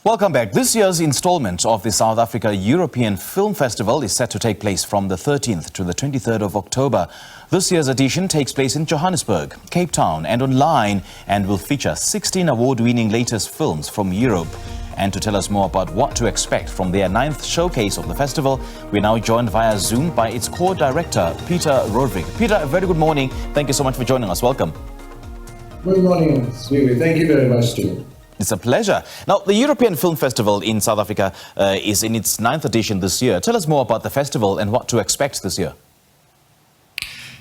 Welcome back. This year's installment of the South Africa European Film Festival is set to take place from the 13th to the 23rd of October. This year's edition takes place in Johannesburg, Cape Town and online and will feature 16 award-winning latest films from Europe. And to tell us more about what to expect from their 9th showcase of the festival, we're now joined via Zoom by its co-director, Peter Rorvik. Peter, a very good morning. Thank you so much for joining us. Welcome. Good morning, Sweetie. Thank you very much, too. It's a pleasure. Now, the European Film Festival in South Africa is in its 9th edition this year. Tell us more about the festival and what to expect this year.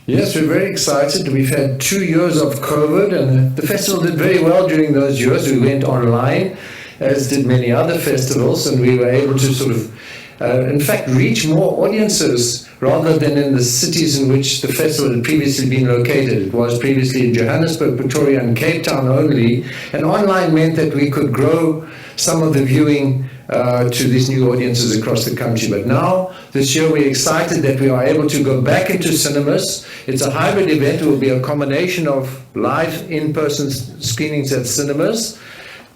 Yes, we're very excited. We've had 2 years of COVID, and the festival did very well during those years. We went online, as did many other festivals, and we were able to sort of, in fact, reach more audiences rather than in the cities in which the festival had previously been located. It was previously in Johannesburg, Pretoria, and Cape Town only, and online meant that we could grow some of the viewing to these new audiences across the country. But now, this year, we're excited that we are able to go back into cinemas. It's a hybrid event. It will be a combination of live in-person screenings at cinemas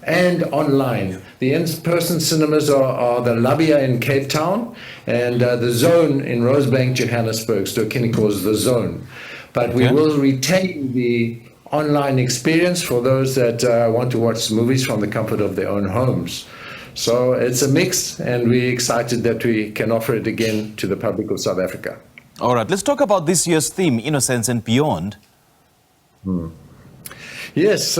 and online. The in-person cinemas are the Labia in Cape Town and the Zone in Rosebank, Johannesburg. Stokini calls the Zone. But we will retain the online experience for those that want to watch movies from the comfort of their own homes. So it's a mix, and we're excited that we can offer it again to the public of South Africa. All right, let's talk about this year's theme, Innocence and Beyond. Yes,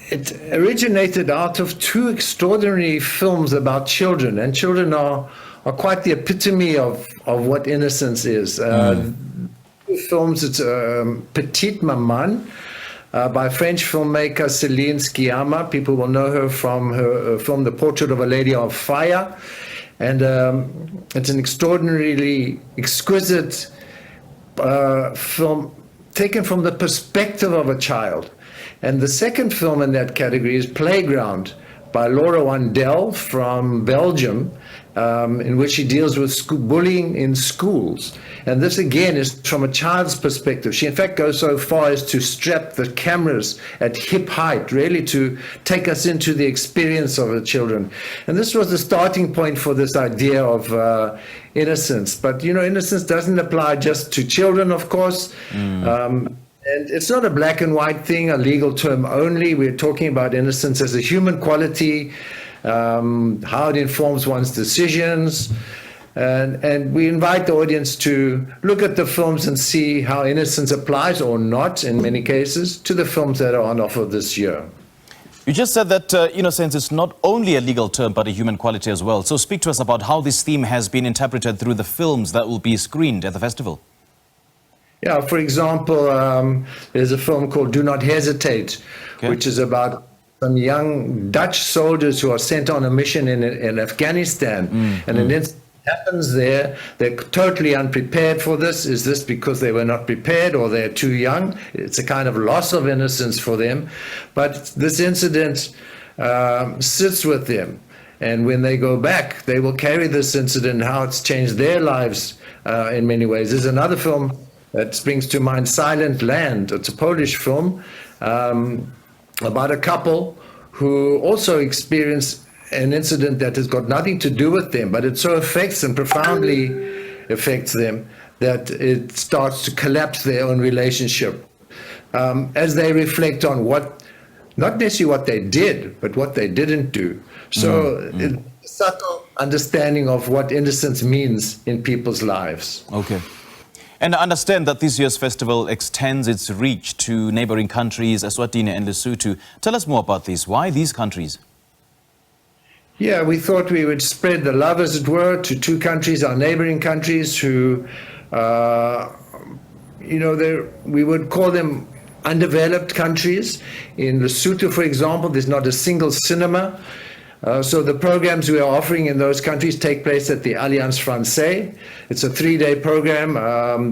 it originated out of 2 extraordinary films about children, and children are quite the epitome of what innocence is. Films, it's Petite Maman by French filmmaker Céline Sciamma. People will know her from her film The Portrait of a Lady on Fire, and it's an extraordinarily exquisite film taken from the perspective of a child. And the second film in that category is Playground by Laura Wandel from Belgium, in which she deals with bullying in schools. And this, again, is from a child's perspective. She, in fact, goes so far as to strap the cameras at hip height, really to take us into the experience of the children. And this was the starting point for this idea of innocence. But, you know, innocence doesn't apply just to children, of course. And it's not a black and white thing, a legal term only. We're talking about innocence as a human quality, how it informs one's decisions. And we invite the audience to look at the films and see how innocence applies, or not in many cases, to the films that are on offer this year. You just said that innocence is not only a legal term, but a human quality as well. So speak to us about how this theme has been interpreted through the films that will be screened at the festival. Yeah, for example, there's a film called Do Not Hesitate, which is about some young Dutch soldiers who are sent on a mission in Afghanistan. And an incident happens there. They're totally unprepared for this. Is this because they were not prepared or they're too young? It's a kind of loss of innocence for them. But this incident sits with them. And when they go back, they will carry this incident, how it's changed their lives in many ways. There's another film that springs to mind, Silent Land. It's a Polish film about a couple who also experience an incident that has got nothing to do with them, but it so affects them, profoundly affects them, that it starts to collapse their own relationship as they reflect on not necessarily what they did, but what they didn't do. So it's a subtle understanding of what innocence means in people's lives. Okay. And I understand that this year's festival extends its reach to neighboring countries, Eswatini and Lesotho. Tell us more about this. Why these countries? Yeah, we thought we would spread the love, as it were, to 2 countries, our neighboring countries, who, we would call them undeveloped countries. In Lesotho, for example, there's not a single cinema. So the programs we are offering in those countries take place at the Alliance Francaise. It's a 3-day program.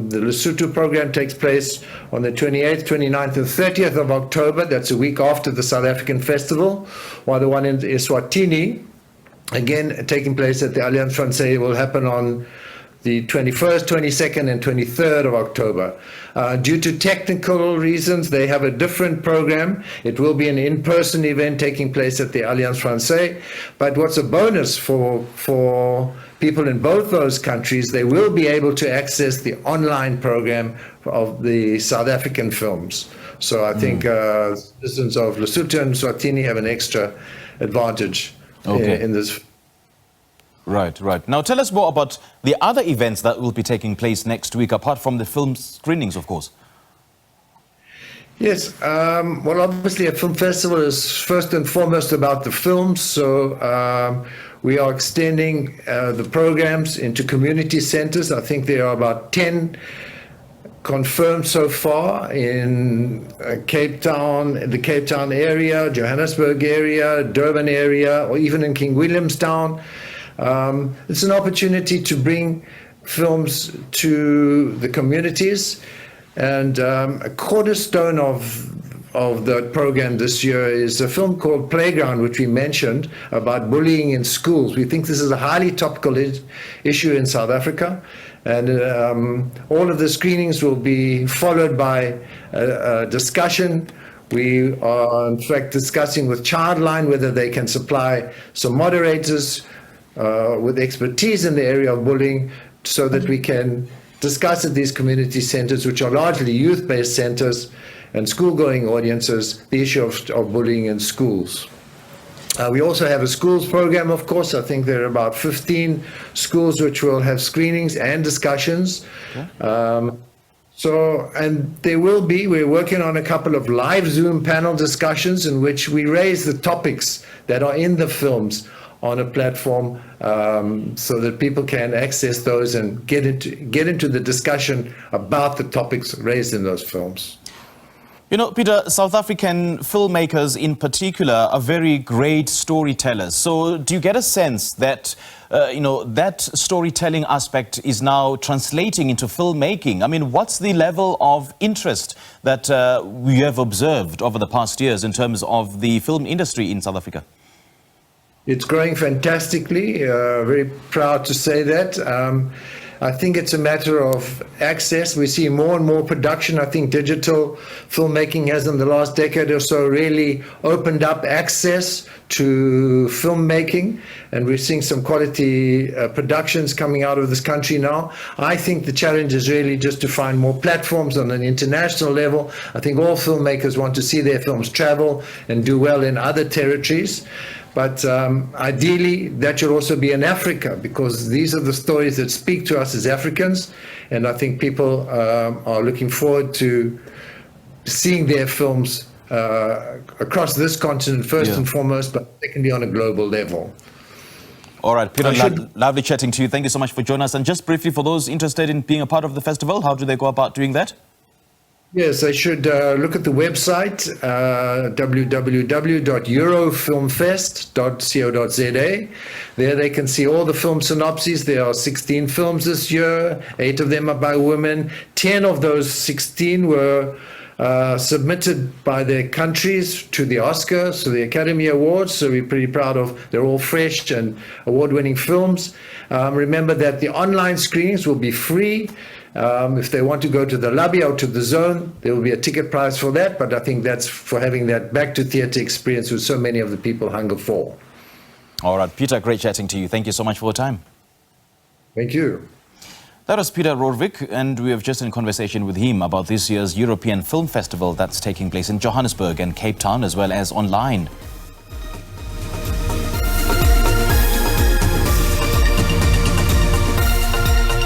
The Lesotho program takes place on the 28th, 29th, and 30th of October. That's a week after the South African Festival. While the one in Iswatini, again taking place at the Alliance Francaise, will happen on the 21st, 22nd, and 23rd of October. Due to technical reasons, they have a different program. It will be an in-person event taking place at the Alliance Francaise. But what's a bonus for people in both those countries, they will be able to access the online program of the South African films. So I think citizens of Lesotho and Iswatini have an extra advantage in this. Right. Now tell us more about the other events that will be taking place next week, apart from the film screenings, of course. Yes, well, obviously a film festival is first and foremost about the films, so we are extending the programs into community centers. I think there are about 10 confirmed so far in Cape Town, the Cape Town area, Johannesburg area, Durban area, or even in King Williamstown. It's an opportunity to bring films to the communities, and a cornerstone of the program this year is a film called Playground, which we mentioned, about bullying in schools. We think this is a highly topical issue in South Africa, and all of the screenings will be followed by a discussion. We are in fact discussing with Childline whether they can supply some moderators with expertise in the area of bullying, so that we can discuss at these community centers, which are largely youth-based centers and school-going audiences, the issue of bullying in schools. We also have a schools program, of course. I think there are about 15 schools which will have screenings and discussions. And we're working on a couple of live Zoom panel discussions in which we raise the topics that are in the films on a platform, so that people can access those and get into the discussion about the topics raised in those films. You know, Peter, South African filmmakers in particular are very great storytellers. So do you get a sense that, that storytelling aspect is now translating into filmmaking? I mean, what's the level of interest that we have observed over the past years in terms of the film industry in South Africa? It's growing fantastically. Very proud to say that. I think it's a matter of access. We see more and more production. I think digital filmmaking has, in the last decade or so, really opened up access to filmmaking, and we're seeing some quality productions coming out of this country now. I think the challenge is really just to find more platforms on an international level. I think all filmmakers want to see their films travel and do well in other territories. But ideally, that should also be in Africa, because these are the stories that speak to us as Africans. And I think people are looking forward to seeing their films across this continent, first and foremost, but secondly on a global level. All right, Peter, lovely chatting to you. Thank you so much for joining us. And just briefly, for those interested in being a part of the festival, how do they go about doing that? Yes, they should look at the website, www.eurofilmfest.co.za. There they can see all the film synopses. There are 16 films this year. 8 of them are by women. 10 of those 16 were submitted by their countries to the Oscars, to the Academy Awards. So we're pretty proud of. They're all fresh and award-winning films. Remember that the online screenings will be free. If they want to go to the lobby or to the zone, there will be a ticket price for that, but I think that's for having that back-to-theatre experience which so many of the people hunger for. All right, Peter, great chatting to you. Thank you so much for your time. Thank you. That was Peter Rorvik, and we have just in conversation with him about this year's European Film Festival that's taking place in Johannesburg and Cape Town, as well as online.